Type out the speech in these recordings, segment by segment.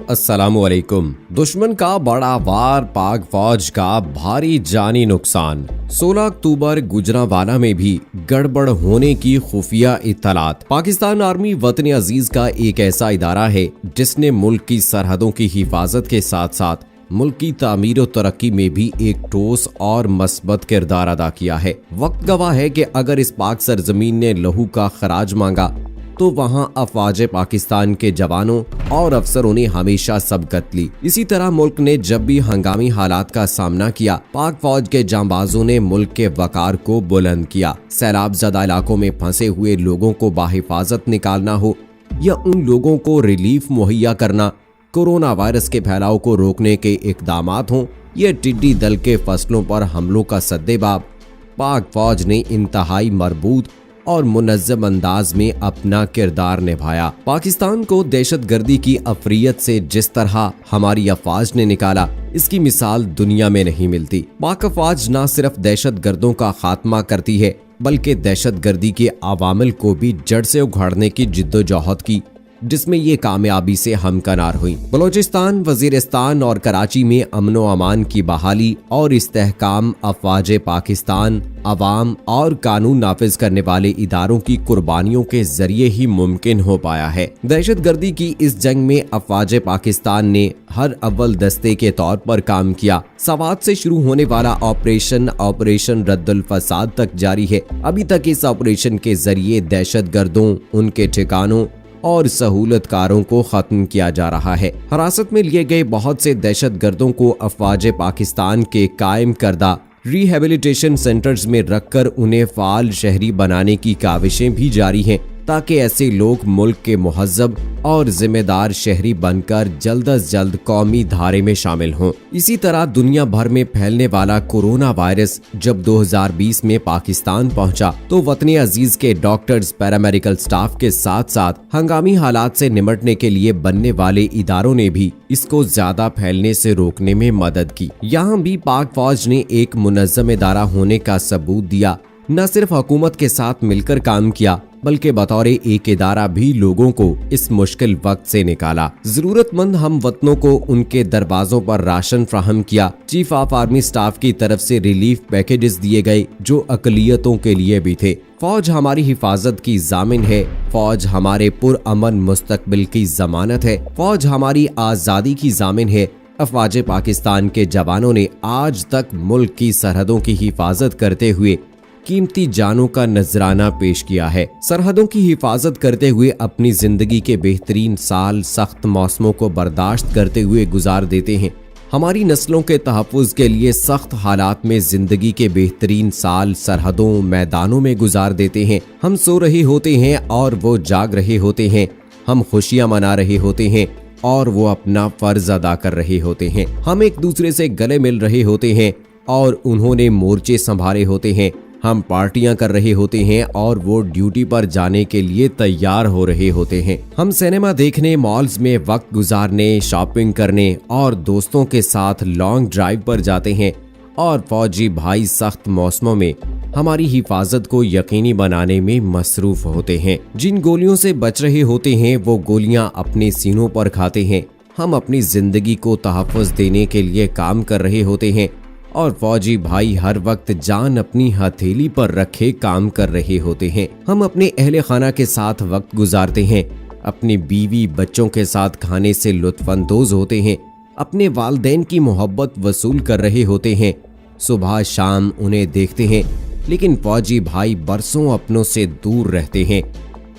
अस्सलामुअलैकुम। दुश्मन का बड़ा वार, पाक फौज का भारी जानी नुकसान। 16 अक्टूबर गुजरांवाला में भी गड़बड़ होने की खुफिया इत्तलात। पाकिस्तान आर्मी वतन अजीज का एक ऐसा इदारा है जिसने मुल्क की सरहदों की हिफाजत के साथ साथ मुल्क की तामीर और तरक्की में भी एक ठोस और मस्बत किरदार अदा किया है। वक्त गवाह है कि अगर इस पाक सरजमीन ने लहू का खराज मांगा तो वहां अफवाज पाकिस्तान के जवानों और अफसरों ने हमेशा सबकत ली। इसी तरह मुल्क ने जब भी हंगामी हालात का सामना किया, पाक फौज के जांबाजों ने मुल्क के वकार को बुलंद किया। सैलाब ज़दा इलाकों में फंसे हुए लोगों को बाहिफाजत निकालना हो या उन लोगों को रिलीफ मुहैया करना, कोरोना वायरस के फैलाव को रोकने के इकदामात हों या टिड्डी दल के फसलों पर हमलों का सद्देबाब, पाक फौज ने इंतहाई मरबूत और मुनज़्ज़म अंदाज में अपना किरदार निभाया। पाकिस्तान को दहशतगर्दी की अफरियत से जिस तरह हमारी अफवाज ने निकाला, इसकी मिसाल दुनिया में नहीं मिलती। पाक अफवाज न सिर्फ दहशतगर्दों का खात्मा करती है बल्कि दहशतगर्दी के अवामिल को भी जड़ से उखाड़ने की जिद्दोजहद की, जिसमें ये कामयाबी से हमकनार हुई। बलोचिस्तान, वजीरिस्तान और कराची में अमनो अमान की बहाली और इस्तेहकाम अफवाज पाकिस्तान, अवाम और कानून नाफिज करने वाले इदारों की कुर्बानियों के जरिए ही मुमकिन हो पाया है। दहशतगर्दी की इस जंग में अफवाज पाकिस्तान ने हर अव्वल दस्ते के तौर पर काम किया। सवात से शुरू होने वाला ऑपरेशन रद्दुल फसाद तक जारी है। अभी तक इस ऑपरेशन के जरिए दहशतगर्दों, उनके ठिकानों और सहूलतकारों को खत्म किया जा रहा है। हिरासत में लिए गए बहुत से दहशतगर्दों को अफवाज पाकिस्तान के कायम करदा रिहेबिलिटेशन सेंटर्स में रखकर उन्हें फाल शहरी बनाने की काविशें भी जारी हैं, ताकि ऐसे लोग मुल्क के मुहज्जब और जिम्मेदार शहरी बनकर जल्द अज जल्द कौमी धारे में शामिल हों। इसी तरह दुनिया भर में फैलने वाला कोरोना वायरस जब 2020 में पाकिस्तान पहुंचा तो वतन अजीज के डॉक्टर्स, पैरामेडिकल स्टाफ के साथ साथ हंगामी हालात से निपटने के लिए बनने वाले इदारों ने भी इसको ज्यादा फैलने से रोकने में मदद की। यहाँ भी पाक फौज ने एक मुनज़्ज़म इदारा होने का सबूत दिया। न सिर्फ हुकूमत के साथ मिलकर काम किया बल्कि बतौर एक इदारा भी लोगों को इस मुश्किल वक्त से निकाला। जरूरतमंद हम वतनों को उनके दरवाजों पर राशन फ्राहम किया। चीफ ऑफ आर्मी स्टाफ की तरफ से रिलीफ पैकेजेस दिए गए जो अकलियतों के लिए भी थे। फौज हमारी हिफाजत की जामिन है। फौज हमारे पुरअमन मुस्तकबिल की जमानत है। फौज हमारी आजादी की जामिन है। अफवाज पाकिस्तान के जवानों ने आज तक मुल्क की सरहदों की हिफाजत करते हुए कीमती जानों का नजराना पेश किया है। सरहदों की हिफाजत करते हुए अपनी जिंदगी के बेहतरीन साल सख्त मौसमों को बर्दाश्त करते हुए गुजार देते हैं। हमारी नस्लों के तहफ़्फ़ुज़ के लिए सख्त हालात में जिंदगी के बेहतरीन साल सरहदों, मैदानों में गुजार देते हैं। हम सो रहे होते हैं और वो जाग रहे होते हैं। हम खुशियां मना रहे होते हैं और वो अपना फर्ज अदा कर रहे होते हैं। हम एक दूसरे से गले मिल रहे होते हैं और उन्होंने मोर्चे संभाले होते हैं। हम पार्टियां कर रहे होते हैं और वो ड्यूटी पर जाने के लिए तैयार हो रहे होते हैं। हम सिनेमा देखने, मॉल्स में वक्त गुजारने, शॉपिंग करने और दोस्तों के साथ लॉन्ग ड्राइव पर जाते हैं। और फौजी भाई सख्त मौसमों में हमारी हिफाजत को यकीनी बनाने में मसरूफ होते हैं। जिन गोलियों से बच रहे होते हैं वो गोलियां अपने सीनों पर खाते हैं। हम अपनी जिंदगी को तहफ़्फ़ुज़ देने के लिए काम कर रहे होते हैं और फौजी भाई हर वक्त जान अपनी हथेली पर रखे काम कर रहे होते हैं। हम अपने अहले खाना के साथ वक्त गुजारते हैं, अपनी बीवी बच्चों के साथ खाने से लुत्फ़अंदोज़ होते हैं, अपने वालिदैन की मोहब्बत वसूल कर रहे होते हैं। सुबह शाम उन्हें देखते हैं, लेकिन फौजी भाई बरसों अपनों से दूर रहते हैं।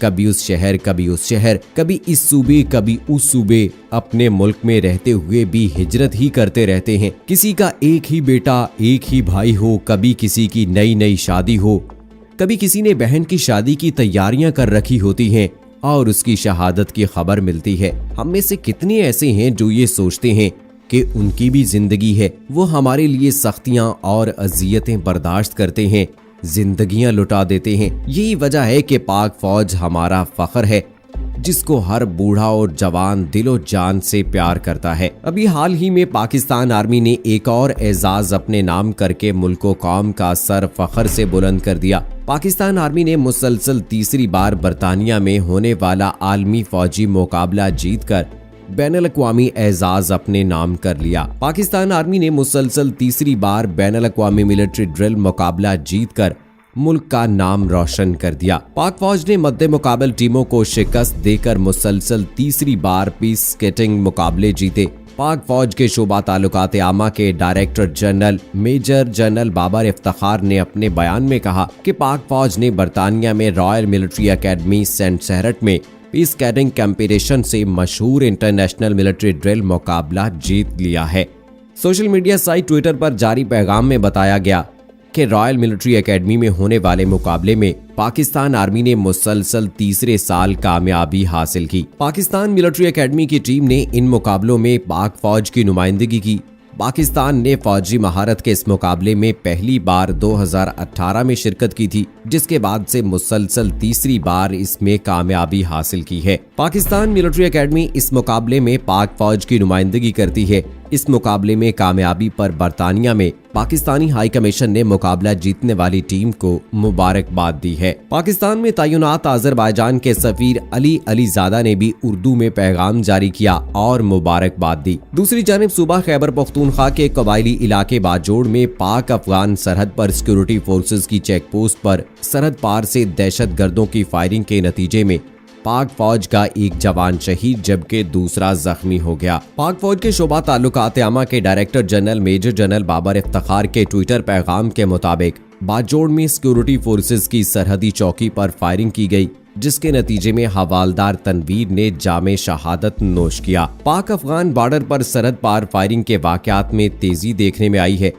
कभी उस शहर, कभी उस शहर, कभी इस सूबे, कभी उस सूबे, अपने मुल्क में रहते हुए भी हिजरत ही करते रहते हैं। किसी का एक ही बेटा, एक ही भाई हो, कभी किसी की नई नई शादी हो, कभी किसी ने बहन की शादी की तैयारियां कर रखी होती हैं और उसकी शहादत की खबर मिलती है। हम में से कितने ऐसे हैं जो ये सोचते हैं कि उनकी भी जिंदगी है, वो हमारे लिए सख्तियां और अजियतें बर्दाश्त करते हैं, जिंदगियां लुटा देते हैं। यही वजह है कि पाक फौज हमारा फख्र है, जिसको हर बूढ़ा और जवान दिलो जान से प्यार करता है। अभी हाल ही में पाकिस्तान आर्मी ने एक और एजाज अपने नाम करके मुल्क व कौम का सर फख्र से बुलंद कर दिया। पाकिस्तान आर्मी ने मुसलसल तीसरी बार बरतानिया में होने वाला आलमी फौजी मुकाबला जीतकर बैनुल-अक़वामी एजाज अपने नाम कर लिया। पाकिस्तान आर्मी ने मुसलसल तीसरी बार बैनुल-अक़वामी मिलिट्री ड्रिल मुकाबला जीतकर मुल्क का नाम रोशन कर दिया। पाक फौज ने मद्दे मुकाबल टीमों को शिकस्त देकर मुसलसल तीसरी बार पीस स्केटिंग मुकाबले जीते। पाक फौज के शोबा ताल्लुकात आमा के director general major general Babar Iftikhar ने अपने बयान में कहा कि पाक फौज ने बरतानिया में रॉयल मिलिट्री एकेडमी सेंट सेहरट में पीस स्केटिंग कंपटीशन से मशहूर इंटरनेशनल मिलिट्री ड्रिल मुकाबला जीत लिया है। सोशल मीडिया साइट ट्विटर पर जारी पैगाम में बताया गया कि रॉयल मिलिट्री एकेडमी में होने वाले मुकाबले में पाकिस्तान आर्मी ने मुसलसल तीसरे साल कामयाबी हासिल की। पाकिस्तान मिलिट्री एकेडमी की टीम ने इन मुकाबलों में पाक फौज की नुमाइंदगी की। पाकिस्तान ने फौजी महारत के इस मुकाबले में पहली बार 2018 में शिरकत की थी, जिसके बाद से मुसलसल तीसरी बार इसमें कामयाबी हासिल की है। पाकिस्तान मिलिट्री एकेडमी इस मुकाबले में पाक फौज की नुमाइंदगी करती है। इस मुकाबले में कामयाबी पर बरतानिया में पाकिस्तानी हाई कमीशन ने मुकाबला जीतने वाली टीम को मुबारकबाद दी है। पाकिस्तान में तैनात अजरबैजान के सफीर अली अलीजादा ने भी उर्दू में पैगाम जारी किया और मुबारकबाद दी। दूसरी जानिब सूबा खैबर पख्तूनख्वा के कबायली इलाके बाजोड़ में पाक अफगान सरहद पर सिक्योरिटी फोर्सेज की चेक पोस्ट पर सरहद पार से दहशत गर्दों की फायरिंग के नतीजे में पाक फौज का एक जवान शहीद जबकि दूसरा जख्मी हो गया। पाक फौज के शोबा ताल्लुकात आमा के director general major general Babar Iftikhar के ट्विटर पैगाम के मुताबिक बाजोड़ में सिक्योरिटी फोर्सेज की सरहदी चौकी पर फायरिंग की गई, जिसके नतीजे में हवालदार तनवीर ने जामे शहादत नोश किया। पाक अफगान बॉर्डर पर सरहद पार फायरिंग के वाकयात में तेजी देखने में आई है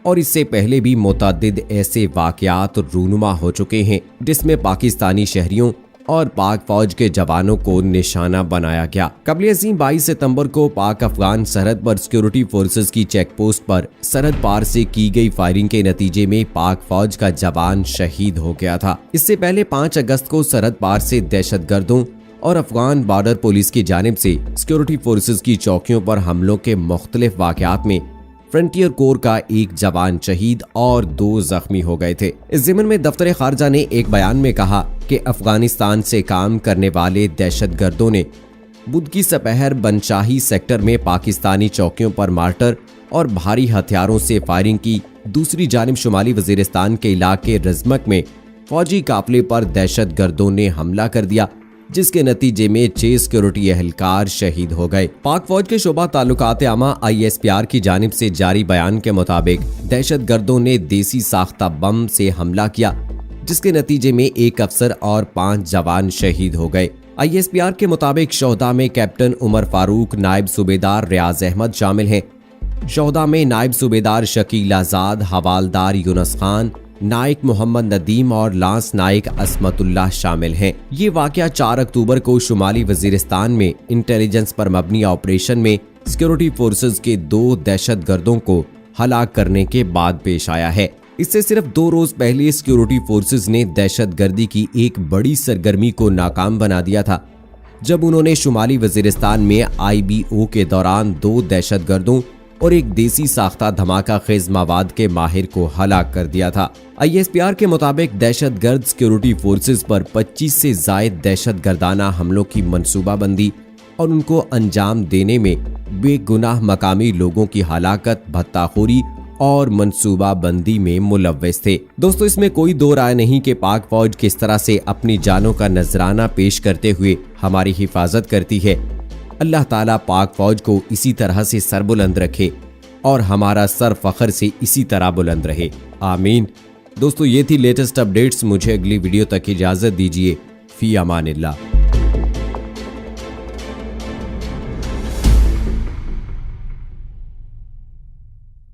और इससे पहले भी मुतअद्दिद ऐसे वाकयात रूनुमा हो चुके हैं जिसमें पाकिस्तानी शहरियों और पाक फौज के जवानों को निशाना बनाया गया। कबल अज़ीम 22 सितंबर को पाक अफगान सरहद पर सिक्योरिटी फोर्सेज की चेक पोस्ट पर सरहद पार से की गई फायरिंग के नतीजे में पाक फौज का जवान शहीद हो गया था। इससे पहले 5 अगस्त को सरहद पार से दहशतगर्दों और अफगान बॉर्डर पुलिस की जानिब से सिक्योरिटी फोर्सेज की चौकियों पर हमलों के मुख्तलिफ वाकयात में फ्रंटियर कोर का एक जवान शहीद और 2 जख्मी हो गए थे। इस ज़िमन में दफ्तर खारजा ने एक बयान में कहा कि अफगानिस्तान से काम करने वाले दहशतगर्दों ने बुध की सपहर बनशाही सेक्टर में पाकिस्तानी चौकियों पर मार्टर और भारी हथियारों से फायरिंग की। दूसरी जानिब शुमाली वजीरिस्तान के इलाके रजमक में फौजी काफिले पर दहशतगर्दों ने हमला कर दिया, जिसके नतीजे में 6 सिक्योरिटी एहलकार शहीद हो गए। पाक फौज के शोबा ताल्लुकात आमा ISPR की जानिब से जारी बयान के मुताबिक दहशतगर्दों ने देसी साख्ता बम से हमला किया, जिसके नतीजे में 1 अफसर और 5 जवान शहीद हो गए। ISPR के मुताबिक शोहदा में कैप्टन उमर फारूक, नायब सूबेदार रियाज अहमद शामिल हैं। शोहदा में नायब सूबेदार शकील आजाद, हवालदार यूनुस खान, नाइक मोहम्मद नदीम और लांस नाइक असमतुल्लाह शामिल हैं। ये वाकया 4 अक्टूबर को शुमाली वजीरिस्तान में इंटेलिजेंस पर मबनी ऑपरेशन में सिक्योरिटी फोर्सेज के 2 दहशतगर्दों को हलाक करने के बाद पेश आया है। इससे सिर्फ 2 रोज पहले सिक्योरिटी फोर्सेज ने दहशतगर्दी की एक बड़ी सरगर्मी को नाकाम बना दिया था, जब उन्होंने शुमाली वजीरिस्तान में IBO के दौरान 2 दहशतगर्दों और एक देसी साख्ता धमाका खेज मवाद के माहिर को हलाक कर दिया था। ISPR के मुताबिक दहशतगर्द सिक्योरिटी फोर्सेज पर 25 से जायद दहशतगर्दाना हमलों की मंसूबाबंदी और उनको अंजाम देने में बेगुनाह मकामी लोगों की हलाकत, भत्ताखोरी और मंसूबाबंदी में मुलव्वस थे। दोस्तों, इसमें कोई दो राय नहीं कि पाक फौज किस तरह से अपनी जानों का नजराना पेश करते हुए हमारी हिफाजत करती है। अल्लाह ताला पाक फौज को इसी तरह से सरबुलंद रखे और हमारा सर फख्र से इसी तरह बुलंद रहे, आमीन। दोस्तों, ये थी लेटेस्ट अपडेट्स। मुझे अगली वीडियो तक इजाजत दीजिए। फी अमानिल्लाह।